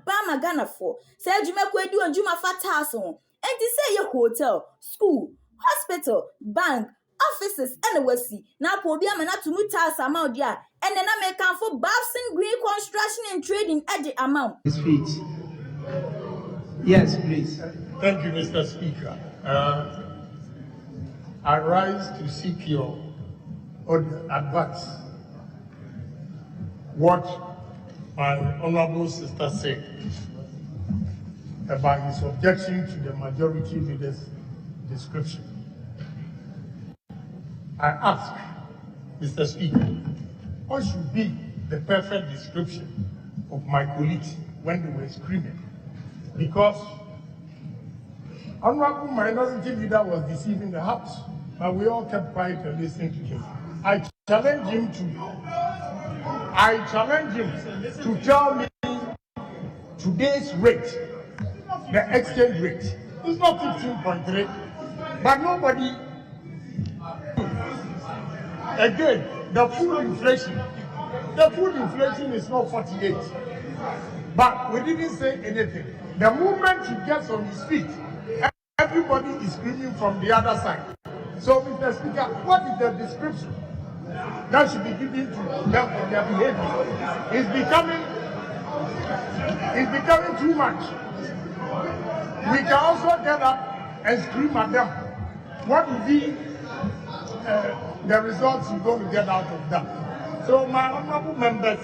Bama Ghana for. Say Juma do and Juma Fat House on. And to say your hotel, school, hospital, bank, offices, and the see. Now, Pobia Mana to Mutas amount there. And then I may come for Babson Green Construction and Trading at the amount. Speech. Yes, please. Thank you, Mr. Speaker. I rise to seek your advice. What my honorable sister said about his objection to the majority leader's description. I ask, Mr. Speaker, what should be the perfect description of my colleagues when they were screaming? Because honorable minority leader was deceiving the House, but we all kept quiet and listened to him. I challenge him to tell me today's rate, the exchange rate. It's not 15.3, but nobody. Again, the food inflation. The food inflation is not 48, but we didn't say anything. The moment he gets on his feet, everybody is screaming from the other side. So, Mr. Speaker, what is the description that should be given to them for their behavior? It's becoming too much. We can also get up and scream at them. What will be the results you're going to get out of that? So, my honorable members,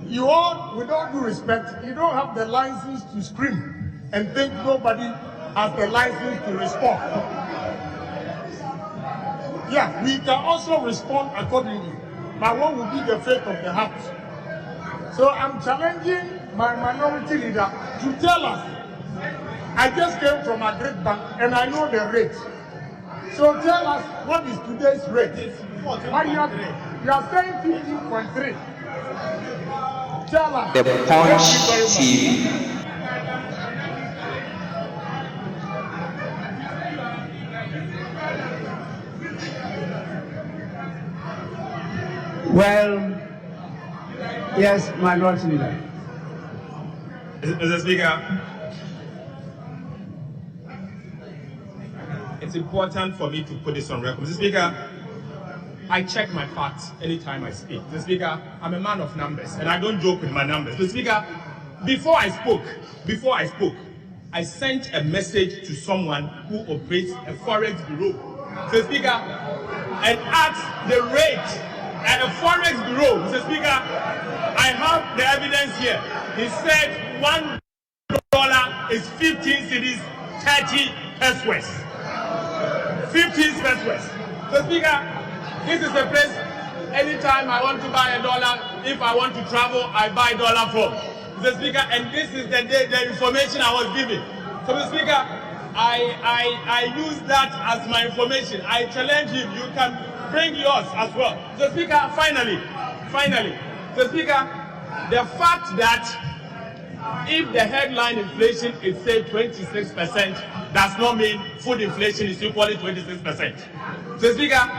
you all, with all due respect, you don't have the license to scream and think nobody has the license to respond. Yeah, we can also respond accordingly. But what will be the fate of the House? So I'm challenging my minority leader to tell us. I just came from a great bank and I know the rate. So tell us what is today's rate. You are saying 15.3. Tell us. The Punch TV. Well, yes, minority leader. Mr. Speaker, it's important for me to put this on record. Mr. Speaker, I check my facts anytime I speak. Mr. Speaker, I'm a man of numbers, and I don't joke with my numbers. Mr. Speaker, before I spoke, I sent a message to someone who operates a forex bureau. Mr. Speaker, and asked the rate at a forex bureau. Mr. Speaker, I have the evidence here. He said $1 is 15 cedis, 30 pesos. 15 pesos. Mr. Speaker, this is a place, anytime I want to buy $1, if I want to travel, I buy $1 from. Mr. Speaker, and this is the information I was given. So, Mr. Speaker, I use that as my information. I challenge him. You can bring yours as well. So, Speaker, finally, so, Speaker, the fact that if the headline inflation is say 26%, does not mean food inflation is equally 26%. So, Speaker,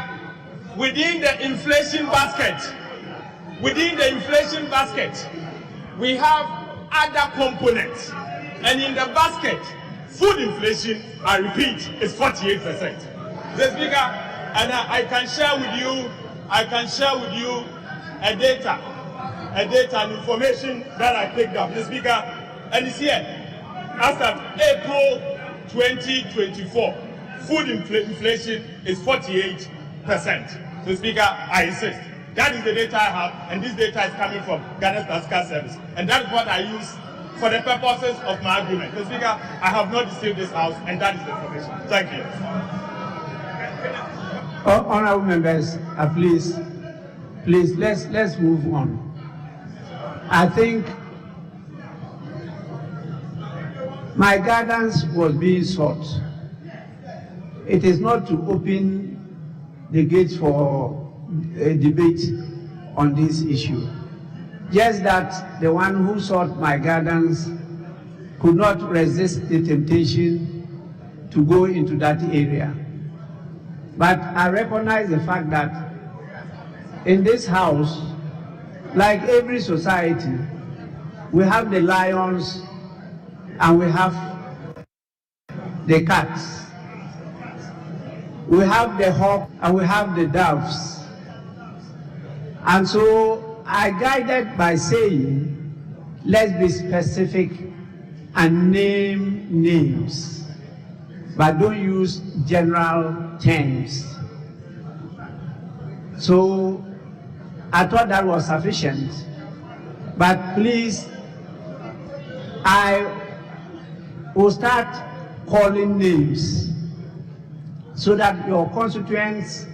within the inflation basket, we have other components, and in the basket, food inflation, I repeat, is 48%. So, Speaker, and I can share with you a data and information that I picked up. Mr. Speaker, and it's here. As of April 2024, food inflation is 48%. So, Speaker, I insist. That is the data I have, and this data is coming from Ghana Statistical Service. And that is what I use for the purposes of my argument. So, Speaker, I have not deceived this House, and that is the information. Thank you. Honorable members, please, let's move on. I think my guidance was being sought. It is not to open the gates for a debate on this issue. Just that the one who sought my guidance could not resist the temptation to go into that area. But I recognize the fact that in this House, like every society, we have the lions and we have the cats. We have the hawk and we have the doves. And so I guided by saying, let's be specific and name names, but don't use general terms. So I thought that was sufficient, but please, I will start calling names so that your constituents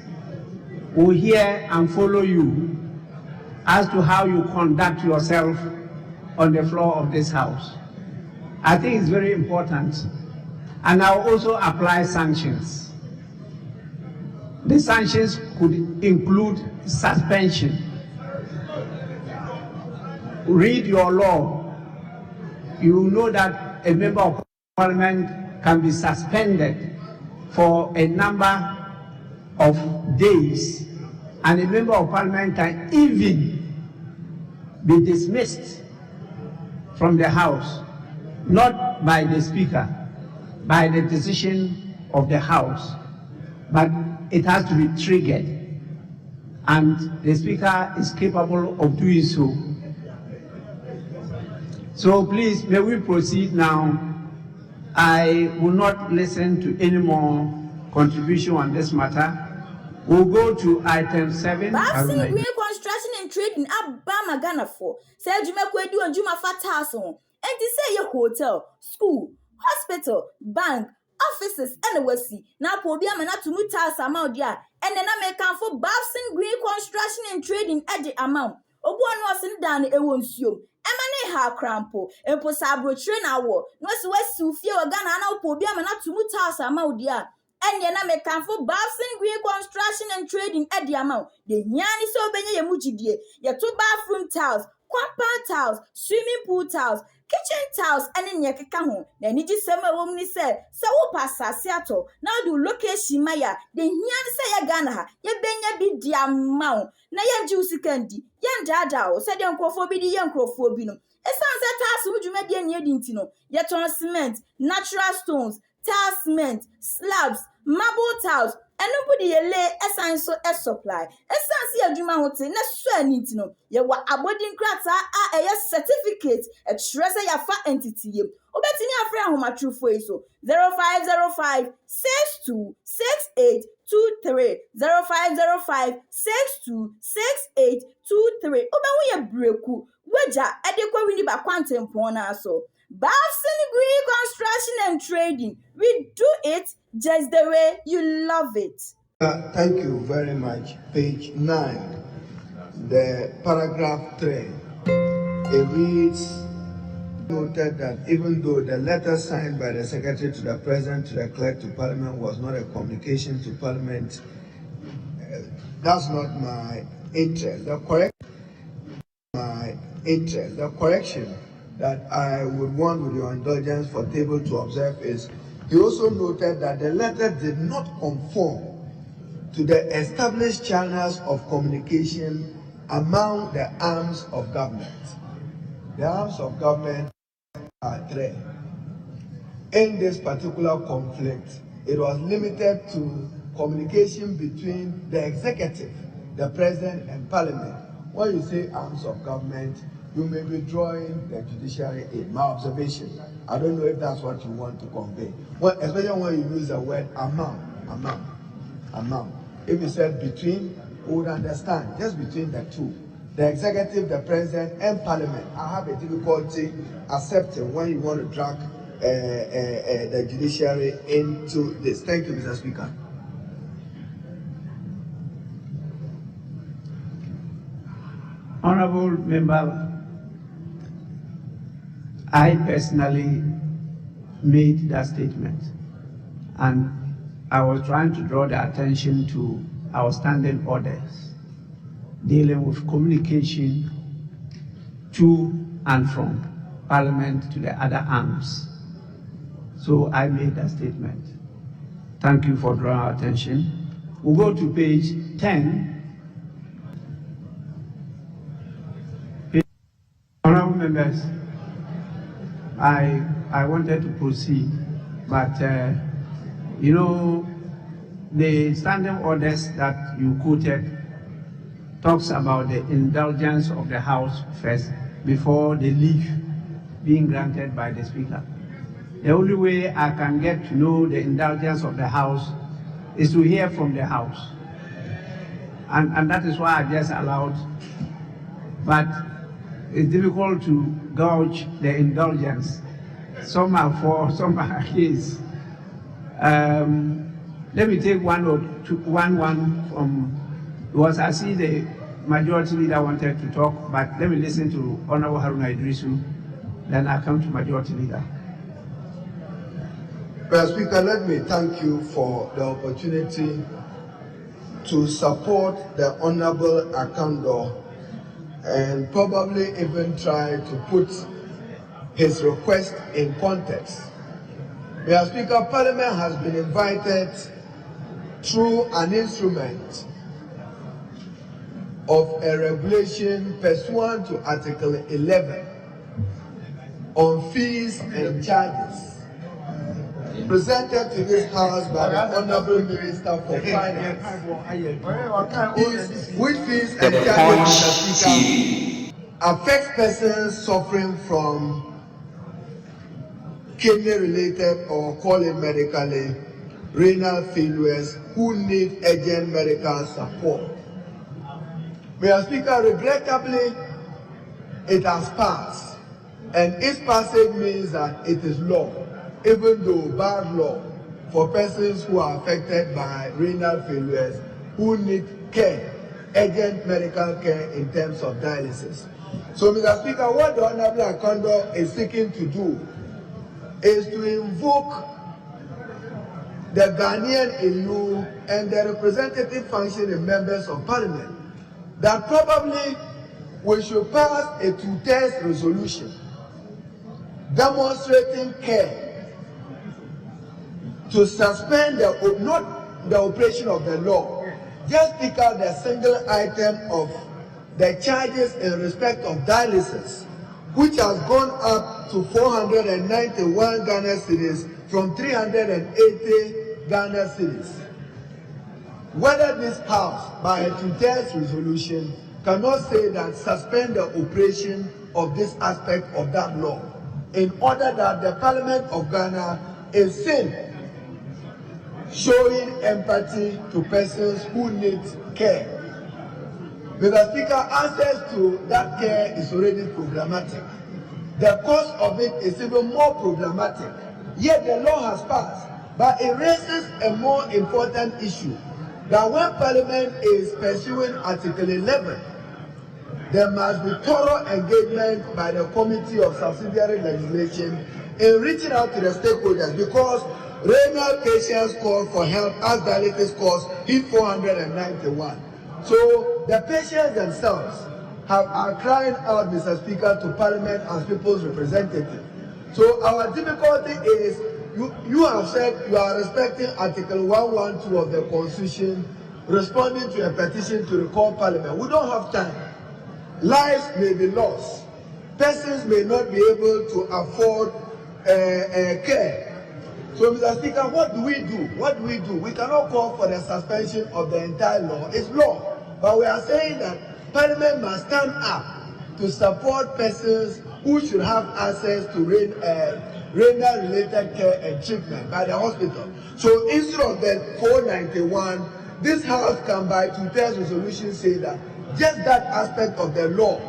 will hear and follow you as to how you conduct yourself on the floor of this house. I think it's very important. And I'll also apply sanctions. The sanctions could include suspension. Read your law. You will know that a member of parliament can be suspended for a number of days, and a member of parliament can even be dismissed from the house, not by the speaker, by the decision of the house, but it has to be triggered, and the speaker is capable of doing so. So please, may we proceed now. I will not listen to any more contribution on this matter. We'll go to item 7. Babson Green Construction and Trading Abama Ghana for. Say Jumekwedu and Juma Fatason. And to say your hotel, school, hospital, bank, offices, and the Westie. Now Pobia Manatu Mutas amount there. And then I may come for Babson Green Construction and Trading at the amount. Obuan was in down a won't you. Emane ha crampo, and posabro train hour. No West Sufia or Ghana now Pobia Manatu Mutas amount there. And yana me come for Babson Green Construction and Trading at the amount. The Yanni so benye mujidie, your 2 bathroom tiles, compound tiles, swimming pool tiles, kitchen tiles, and in Yakaka. Then it is summer woman said, so pass Seattle. Now do location Maya, the Yan say Ghana, ye benya be the amount. Na yan juicy candy, yan dada, said Uncle Fobi the young crofobino. A sunset task would you make any dintino, yet on cement, natural stones. Tile cement, slabs, marble tiles, and nobody lay a so a supply. A sense of Juma Hotel, not swear need to know. You were a boarding cracks are a certificate, a treasure your fat entity. Obetting your friend whom a true for so 0505 62 68 23 0505 62 68 23. Oba we a breaku, Waja, adequate winning by quantum pona so. Babson Green Construction and Trading. We do it just the way you love it. Thank you very much. Page 9, the paragraph 3. It reads, noted that even though the letter signed by the Secretary to the President to the Clerk to Parliament was not a communication to Parliament, that's not my interest. The correction that I would want with your indulgence for table to observe is, he also noted that the letter did not conform to the established channels of communication among the arms of government. The arms of government are 3. In this particular conflict, it was limited to communication between the executive, the president, and parliament. When you say arms of government, you may be drawing the judiciary in. My observation, I don't know if that's what you want to convey. Well, especially when you use the word amount. If you said between, we would understand, just between the two. The executive, the president, and parliament. I have a difficulty accepting when you want to drag the judiciary into this. Thank you, Mr. Speaker. Honorable member, I personally made that statement, and I was trying to draw the attention to our standing orders dealing with communication to and from Parliament to the other arms. So I made that statement. Thank you for drawing our attention. We'll go to page 10. Honorable members, I wanted to proceed, but you know, the standing orders that you quoted talks about the indulgence of the House first before the leave being granted by the Speaker. The only way I can get to know the indulgence of the House is to hear from the House. And that is why I just allowed. But it's difficult to gauge the indulgence. Some are for, some are against. Let me take one from, because I see the majority leader wanted to talk, but let me listen to Honorable Haruna Idrisu, then I come to majority leader. Mr. Speaker, let me thank you for the opportunity to support the Honorable Akando and probably even try to put his request in context. Mr. Speaker, Parliament has been invited through an instrument of a regulation pursuant to Article 11 on fees and charges, presented to this House by the Honorable Minister for Finance, which fees and charges, Mr. Speaker, affect persons suffering from kidney-related, or call it medically, renal failures who need urgent medical support. Mr. Speaker, regrettably, it has passed, and its passage means that it is law, even though bad law, for persons who are affected by renal failures who need care, urgent medical care in terms of dialysis. So, Mr. Speaker, what the Honorable Akando is seeking to do is to invoke the Ghanaian EU and the representative functioning members of Parliament that probably we should pass a 2/3 resolution demonstrating care to suspend not the operation of the law, just pick out the single item of the charges in respect of dialysis, which has gone up to 491 Ghana cedis from 380 Ghana cedis. Whether this House, by a 2/3 resolution, cannot say that suspend the operation of this aspect of that law, in order that the Parliament of Ghana is seen showing empathy to persons who need care. Mr. Speaker, access to that care is already problematic. The cost of it is even more problematic. Yet the law has passed, but it raises a more important issue, that when Parliament is pursuing Article 11, there must be thorough engagement by the Committee of Subsidiary Legislation in reaching out to the stakeholders, because renal patients call for help as dialysis costs hit 491. So the patients themselves are crying out, Mr. Speaker, to Parliament as people's representative. So our difficulty is, you have said you are respecting Article 112 of the Constitution, responding to a petition to recall Parliament. We don't have time. Lives may be lost. Persons may not be able to afford care. So, Mr. Speaker, what do we do? What do we do? We cannot call for the suspension of the entire law. It's law. But we are saying that Parliament must stand up to support persons who should have access to renal-related care and treatment by the hospital. So instead of the 491, this House can by 2/3 resolution say that just that aspect of the law,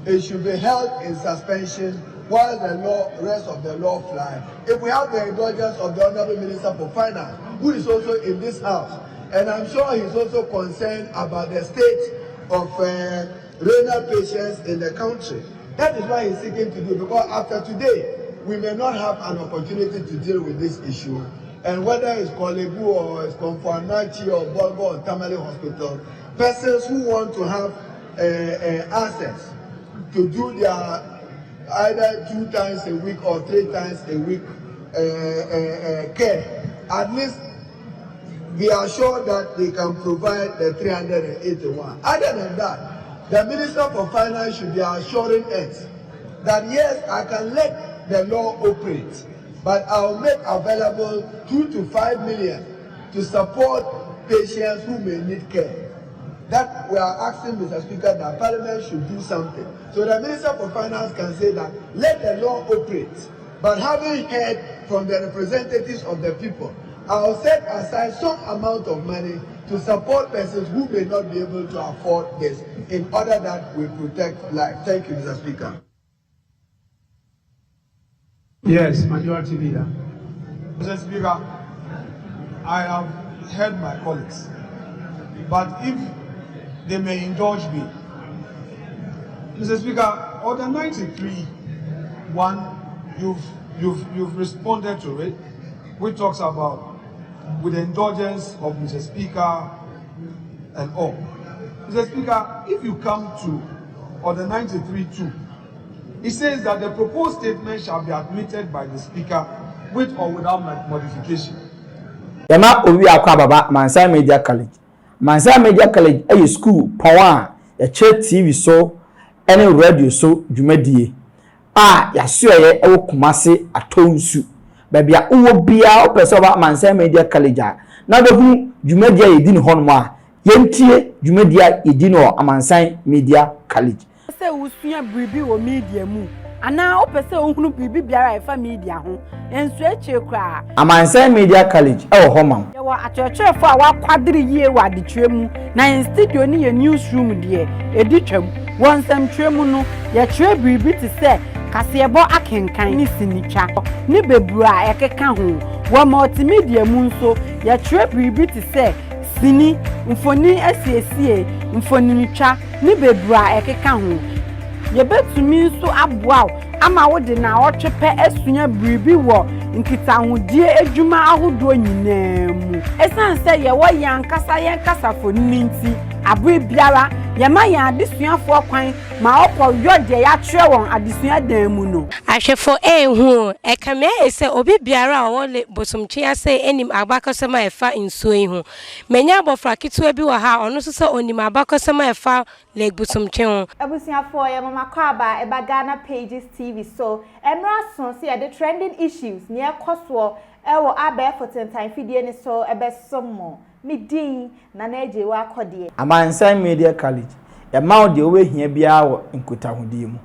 it should be held in suspension while the rest of the law fly. If we have the indulgence of the Honorable Minister for Finance, who is also in this House, and I'm sure he's also concerned about the state of renal patients in the country. That is why he's seeking to do, because after today, we may not have an opportunity to deal with this issue. And whether it's Kolebu or it's Komfuanachi or Bolgo or Tamale Hospital, persons who want to have access to do their either 2 times a week or 3 times a week care, at least we are sure that they can provide the 381. Other than that, the Minister for Finance should be assuring us that yes, I can let the law operate. But I'll make available 2 to 5 million to support patients who may need care. That we are asking, Mr. Speaker, that Parliament should do something. So the Minister for Finance can say that let the law operate. But having heard from the representatives of the people, I'll set aside some amount of money to support persons who may not be able to afford this in order that we protect life. Thank you, Mr. Speaker. Yes, Majority Leader. Mr. Speaker, I have heard my colleagues, but if they may indulge me, Mr. Speaker, Order 93(1), you've responded to it, which talks about with the indulgence of Mr. Speaker and all. Mr. Speaker, if you come to Order 93(2), it says that the proposed statement shall be admitted by the Speaker with or without modification. Yama owi akwa baba Mansa Media College. Mansa Media College a school power a TV so any radio so dwumadie. Ya so ye e Kumase atonsu. Baby a uwo bia opese oba Mansa Media College a. Na be hu dwumadie yedi ni hono a. Yentie dwumadie yedi no Mansa Media College. Se usua bribi wo media mu. Ana opese ohunu bribi biara efa media ho. Ensu eche kra. Mansa Media College e wo homa. Ye wa achechefo a wa kwadiri yie wa ditwe mu. Na in studio ni ye newsroom de editwam. Wonsam twemu no ye kire bribi ti se kasebo akenkan ni sinitwa. Ni bebura ekeka ho. Wa multimedia mu nso ye kire bribi ti se sini mfoni asiesie mfoni nitwa ni bebura ekeka ho. Ye betumi nso aboa ama wo de na otwepe asunya bribi wo nkitahudie adwuma ahodo nyinaa mu. Esan se ye wo yankasa foni nti abri biara ye ma ya adesuafo kwan ma okọ yode ya kire won adesua dan mu no. Ahwefo ehu ekame ese obi biara a wole bosomtwe ase enim agbakosema efa nsuo ihu. Menya abofra kitu bi wa ha ono so se onim agbakosema efa le bosomtwe ho. Abusuafo ye mama kwaba eba Ghana Pages TV so emra so se the trending issues near koso ewo abe for time fidie ni so ebe somo midin na naje wa akode. Mansa Media College. Ya ma de owe hia bia wo nkotahudie mu.